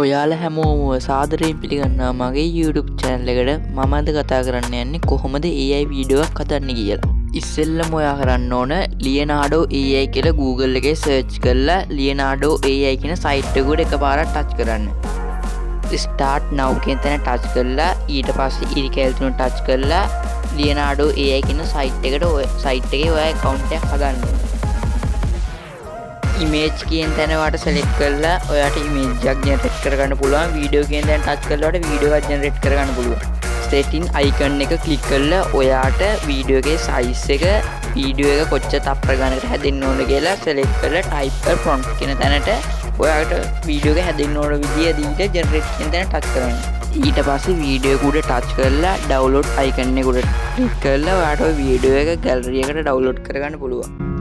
ඔයාලා හැමෝම සාදරයෙන් පිළිගන්නවා මගේ YouTube channel එකට. මම අද කතා කරන්න යන්නේ කොහොමද AI වීඩියෝ එකක් හදන්නේ කියලා. ඉස්සෙල්ලම ඔයා කරන්න ඕන Leonardo AI කියලා Google එකේ search කරලා Leonardo AI කියන site එකට එකපාරක් touch කරන්න. Start now කියන තැන touch කරලා ඊට පස්සේ ඉරිකැල් තුන touch කරලා Leonardo AI කියන site එකේ ඔයා account එකක් හදන්න ඕන. ඉමේජ් කියන තැන වාට select කරලා ඔයාට image එකක් generate කරගන්න පුළුවන්. වීඩියෝ කියන තැන touch කරලා ඔයාට වීඩියෝ එකක් generate කරගන්න පුළුවන්. setting icon එක click කරලා ඔයාට වීඩියෝ එකේ size එක වීඩියෝ එක කොච්චර තප්පර ගණනකට හැදෙන්න ඕනද කියලා select කරලා type කර prompt කියන තැනට ඔයාට වීඩියෝ එක හැදෙන්න ඕන විදිය දීලා generate කියන තැන touch කරන්න. ඊට පස්සේ වීඩියෝ එක උඩ touch කරලා download icon එක උඩ click කරලා ඔයාට ওই වීඩියෝ එක gallery එකට download කරගන්න පුළුවන්.